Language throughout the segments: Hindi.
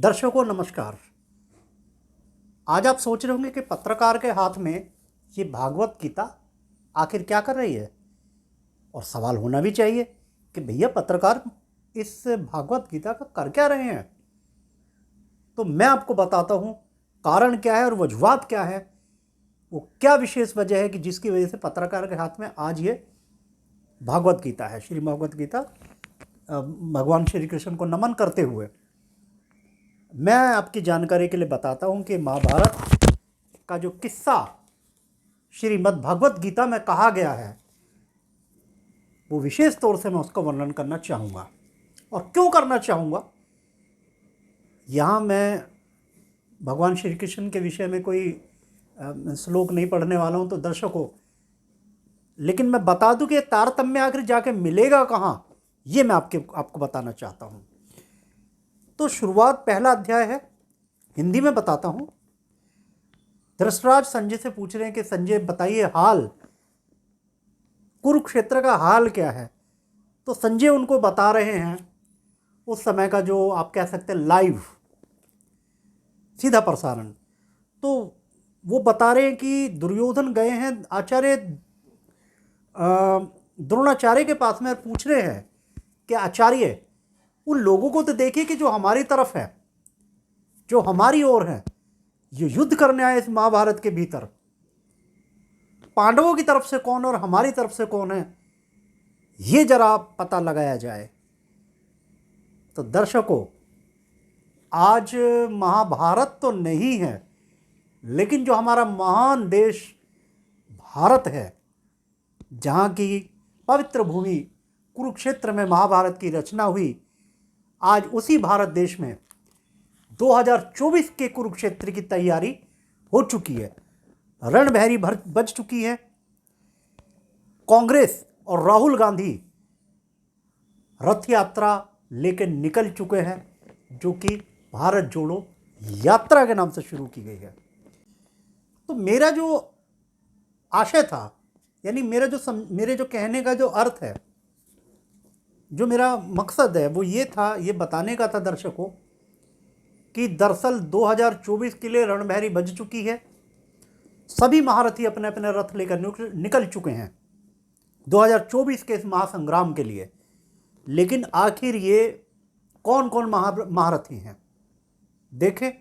दर्शकों नमस्कार। आज आप सोच रहे होंगे कि पत्रकार के हाथ में ये भागवत गीता आखिर क्या कर रही है, और सवाल होना भी चाहिए कि भैया पत्रकार इस भागवत गीता का कर क्या रहे हैं। तो मैं आपको बताता हूँ कारण क्या है और वजूहात क्या है, वो क्या विशेष वजह है कि जिसकी वजह से पत्रकार के हाथ में आज ये भागवत गीता है। श्री भागवत गीता भगवान श्री कृष्ण को नमन करते हुए मैं आपकी जानकारी के लिए बताता हूं कि महाभारत का जो किस्सा श्रीमद् भागवत गीता में कहा गया है, वो विशेष तौर से मैं उसका वर्णन करना चाहूँगा। और क्यों करना चाहूँगा, यहाँ मैं भगवान श्री कृष्ण के विषय में कोई श्लोक नहीं पढ़ने वाला हूँ तो दर्शकों, लेकिन मैं बता दूं कि तारतम्य आखिर जाके मिलेगा कहाँ, ये मैं आपको बताना चाहता हूँ। तो शुरुआत, पहला अध्याय है, हिंदी में बताता हूँ। धृतराज संजय से पूछ रहे हैं कि संजय बताइए हाल, कुरुक्षेत्र का हाल क्या है। तो संजय उनको बता रहे हैं उस समय का, जो आप कह सकते हैं लाइव सीधा प्रसारण। तो वो बता रहे हैं कि दुर्योधन गए हैं आचार्य द्रोणाचार्य के पास में, पूछ रहे हैं कि आचार्य उन लोगों को तो देखिए कि जो हमारी तरफ है, जो हमारी ओर है, ये युद्ध करने आए इस महाभारत के भीतर। पांडवों की तरफ से कौन और हमारी तरफ से कौन है, ये जरा पता लगाया जाए। तो दर्शकों, आज महाभारत तो नहीं है, लेकिन जो हमारा महान देश भारत है, जहाँ की पवित्र भूमि कुरुक्षेत्र में महाभारत की रचना हुई, आज उसी भारत देश में 2024 के कुरुक्षेत्र की तैयारी हो चुकी है। रणभेरी बज चुकी है। कांग्रेस और राहुल गांधी रथ यात्रा लेकर निकल चुके हैं, जो कि भारत जोड़ो यात्रा के नाम से शुरू की गई है। तो मेरा जो आशय था, यानी मेरे जो कहने का जो अर्थ है, जो मेरा मकसद है, वो ये था, ये बताने का था दर्शकों कि दरअसल 2024 के लिए रणभेरी बज चुकी है। सभी महारथी अपने अपने रथ लेकर निकल चुके हैं 2024 के इस महासंग्राम के लिए। लेकिन आखिर ये कौन कौन महारथी हैं देखें।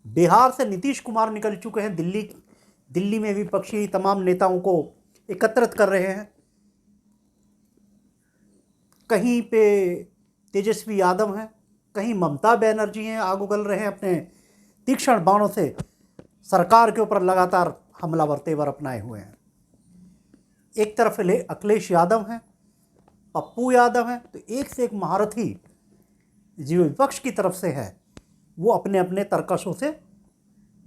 बिहार से नीतीश कुमार निकल चुके हैं, दिल्ली में विपक्षी तमाम नेताओं को एकत्रित कर रहे हैं। कहीं पे तेजस्वी यादव हैं, कहीं ममता बनर्जी हैं, आग उगल रहे हैं अपने तीक्ष्ण बाणों से, सरकार के ऊपर लगातार हमलावर तेवर अपनाए हुए हैं। एक तरफ अखिलेश यादव हैं, पप्पू यादव हैं, तो एक से एक महारथी जो विपक्ष की तरफ से है, वो अपने अपने तरकशों से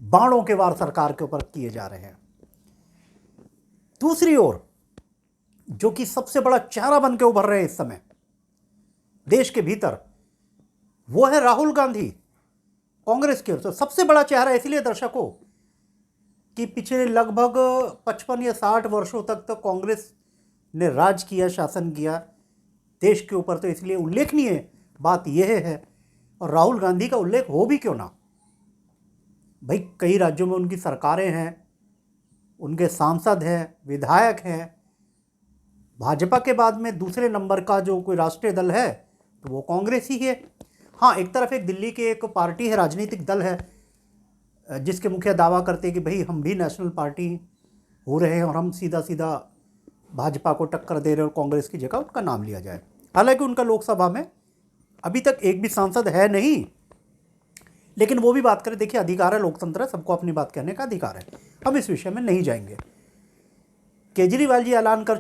बाणों के वार सरकार के ऊपर किए जा रहे हैं। दूसरी ओर जो कि सबसे बड़ा चेहरा बन के उभर रहे हैं इस समय देश के भीतर, वो है राहुल गांधी, कांग्रेस की ओर से सबसे बड़ा चेहरा। इसलिए दर्शकों कि पिछले लगभग 55 या 60 वर्षों तक तो कांग्रेस ने राज किया, शासन किया देश के ऊपर, तो इसलिए उल्लेखनीय बात यह है। और राहुल गांधी का उल्लेख हो भी क्यों ना भाई, कई राज्यों में उनकी सरकारें हैं, उनके सांसद हैं, विधायक हैं। भाजपा के बाद में दूसरे नंबर का जो कोई राष्ट्रीय दल है तो वो कांग्रेस ही है। हाँ, एक तरफ एक दिल्ली के एक पार्टी है, राजनीतिक दल है, जिसके मुखिया दावा करते हैं कि भाई हम भी नेशनल पार्टी हो रहे हैं और हम सीधा सीधा भाजपा को टक्कर दे रहे हैं और कांग्रेस की जगह उनका नाम लिया जाए। हालांकि उनका लोकसभा में अभी तक एक भी सांसद है नहीं, लेकिन वो भी बात करें। देखिए, अधिकार है, लोकतंत्र है, सबको अपनी बात कहने का अधिकार है, हम इस विषय में नहीं जाएंगे। केजरीवाल जी ऐलान कर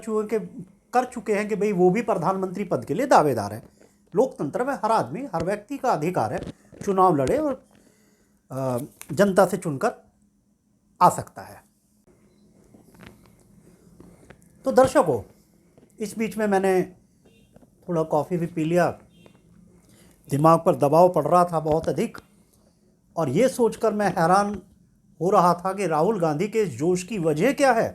चुके हैं कि भाई वो भी प्रधानमंत्री पद के लिए दावेदार हैं। लोकतंत्र में हर आदमी, हर व्यक्ति का अधिकार है चुनाव लड़े और जनता से चुनकर आ सकता है। तो दर्शकों, इस बीच में मैंने थोड़ा कॉफ़ी भी पी लिया, दिमाग पर दबाव पड़ रहा था बहुत अधिक, और ये सोचकर मैं हैरान हो रहा था कि राहुल गांधी के इस जोश की वजह क्या है।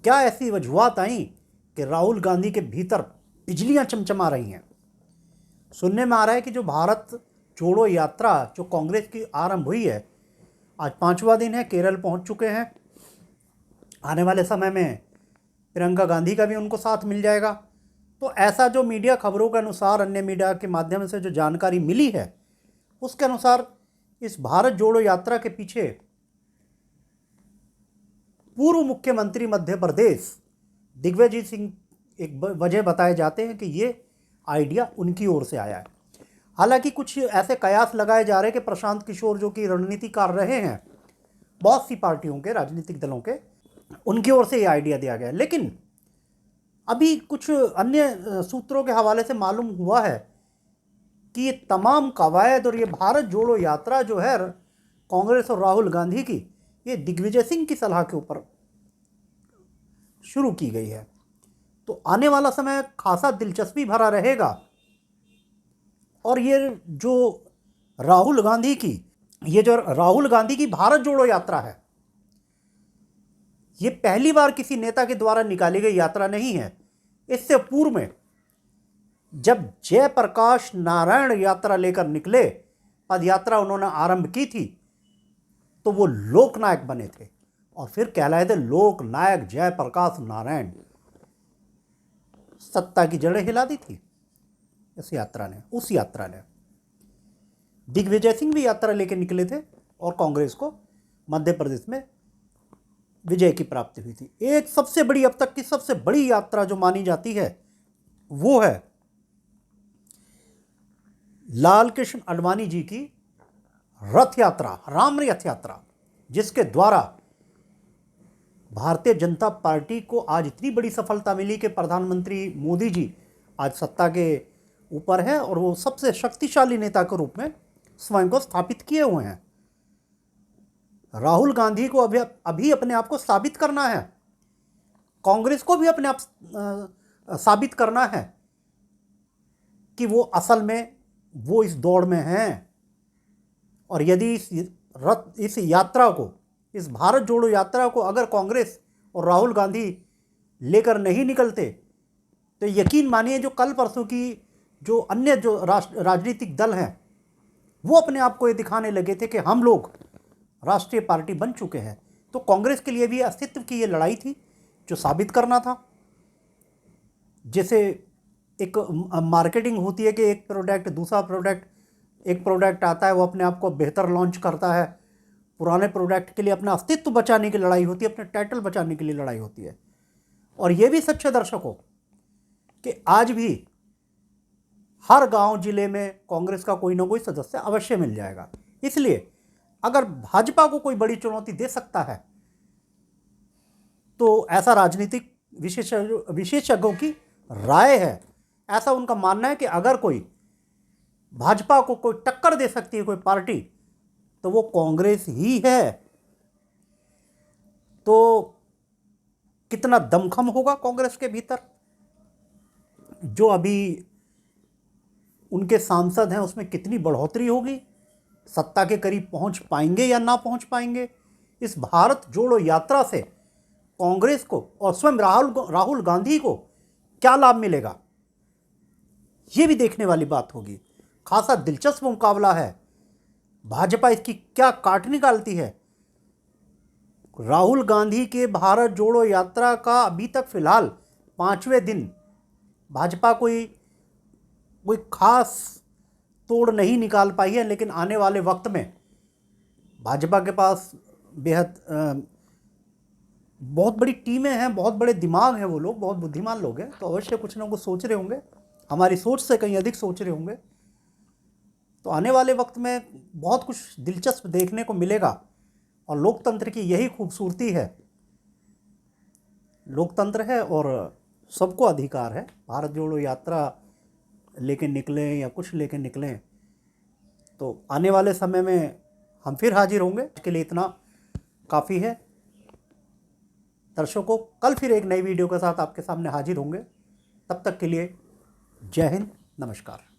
क्या ऐसी वजूहात आई कि राहुल गांधी के भीतर बिजलियां चमचमा रही हैं। सुनने में आ रहा है कि जो भारत जोड़ो यात्रा जो कांग्रेस की आरंभ हुई है, आज 5वां दिन है, केरल पहुंच चुके हैं। आने वाले समय में प्रियंका गांधी का भी उनको साथ मिल जाएगा। तो ऐसा जो मीडिया खबरों के अनुसार, अन्य मीडिया के माध्यम से जो जानकारी मिली है, उसके अनुसार इस भारत जोड़ो यात्रा के पीछे पूर्व मुख्यमंत्री मध्य प्रदेश दिग्विजय सिंह एक वजह बताए जाते हैं कि ये आइडिया उनकी ओर से आया है। हालांकि कुछ ऐसे कयास लगाए जा रहे हैं कि प्रशांत किशोर जो कि रणनीतिकार रहे हैं बहुत सी पार्टियों के, राजनीतिक दलों के, उनकी ओर से ये आइडिया दिया गया है। लेकिन अभी कुछ अन्य सूत्रों के हवाले से मालूम हुआ है कि ये तमाम कवायद और ये भारत जोड़ो यात्रा जो है कांग्रेस और राहुल गांधी की, ये दिग्विजय सिंह की सलाह के ऊपर शुरू की गई है। तो आने वाला समय खासा दिलचस्पी भरा रहेगा। और ये जो राहुल गांधी की भारत जोड़ो यात्रा है, ये पहली बार किसी नेता के द्वारा निकाली गई यात्रा नहीं है। इससे पूर्व में जब जयप्रकाश नारायण यात्रा लेकर निकले, पद यात्रा उन्होंने आरंभ की थी, तो वो लोकनायक बने थे और फिर कहलाए थे लोकनायक जयप्रकाश नारायण। सत्ता की जड़ें हिला दी थी उस यात्रा ने। दिग्विजय सिंह भी यात्रा लेकर निकले थे और कांग्रेस को मध्य प्रदेश में विजय की प्राप्ति हुई थी। एक सबसे बड़ी, अब तक की सबसे बड़ी यात्रा जो मानी जाती है वो है लाल कृष्ण आडवाणी जी की रथ यात्रा, राम रथ यात्रा, जिसके द्वारा भारतीय जनता पार्टी को आज इतनी बड़ी सफलता मिली कि प्रधानमंत्री मोदी जी आज सत्ता के ऊपर हैं और वो सबसे शक्तिशाली नेता के रूप में स्वयं को स्थापित किए हुए हैं। राहुल गांधी को अभी अपने आप को साबित करना है, कांग्रेस को भी अपने आप साबित करना है कि वो असल में वो इस दौड़ में हैं। और यदि इस यात्रा को, इस भारत जोड़ो यात्रा को अगर कांग्रेस और राहुल गांधी लेकर नहीं निकलते तो यकीन मानिए जो कल परसों की जो अन्य जो राजनीतिक दल हैं वो अपने आप को ये दिखाने लगे थे कि हम लोग राष्ट्रीय पार्टी बन चुके हैं। तो कांग्रेस के लिए भी अस्तित्व की ये लड़ाई थी जो साबित करना था। जैसे एक मार्केटिंग होती है कि एक प्रोडक्ट दूसरा प्रोडक्ट, एक प्रोडक्ट आता है वो अपने आप को बेहतर लॉन्च करता है, पुराने प्रोडक्ट के लिए अपना अस्तित्व बचाने की लड़ाई होती है, अपने टाइटल बचाने के लिए लड़ाई होती है। और ये भी सच है दर्शकों कि आज भी हर गांव जिले में कांग्रेस का कोई ना कोई सदस्य अवश्य मिल जाएगा। इसलिए अगर भाजपा को कोई बड़ी चुनौती दे सकता है तो ऐसा राजनीतिक विशेषज्ञों की राय है, ऐसा उनका मानना है कि अगर कोई भाजपा को कोई टक्कर दे सकती है कोई पार्टी तो वो कांग्रेस ही है। तो कितना दमखम होगा कांग्रेस के भीतर, जो अभी उनके सांसद हैं उसमें कितनी बढ़ोतरी होगी, सत्ता के करीब पहुंच पाएंगे या ना पहुंच पाएंगे। इस भारत जोड़ो यात्रा से कांग्रेस को और स्वयं राहुल गांधी को क्या लाभ मिलेगा, ये भी देखने वाली बात होगी। खासा दिलचस्प मुकाबला है। भाजपा इसकी क्या काट निकालती है। राहुल गांधी के भारत जोड़ो यात्रा का अभी तक फिलहाल 5वें दिन भाजपा कोई खास तोड़ नहीं निकाल पाई है, लेकिन आने वाले वक्त में भाजपा के पास बेहद बहुत बड़ी टीमें हैं, बहुत बड़े दिमाग हैं, वो लोग बहुत बुद्धिमान लोग हैं, तो अवश्य कुछ ना कुछ सोच रहे होंगे, हमारी सोच से कहीं अधिक सोच रहे होंगे। तो आने वाले वक्त में बहुत कुछ दिलचस्प देखने को मिलेगा। और लोकतंत्र की यही खूबसूरती है, लोकतंत्र है और सबको अधिकार है। भारत जोड़ो यात्रा लेके निकलें या कुछ लेके निकलें, तो आने वाले समय में हम फिर हाजिर होंगे। इसके लिए इतना काफ़ी है। दर्शकों, कल फिर एक नई वीडियो के साथ आपके सामने हाजिर होंगे। तब तक के लिए जय हिंद, नमस्कार।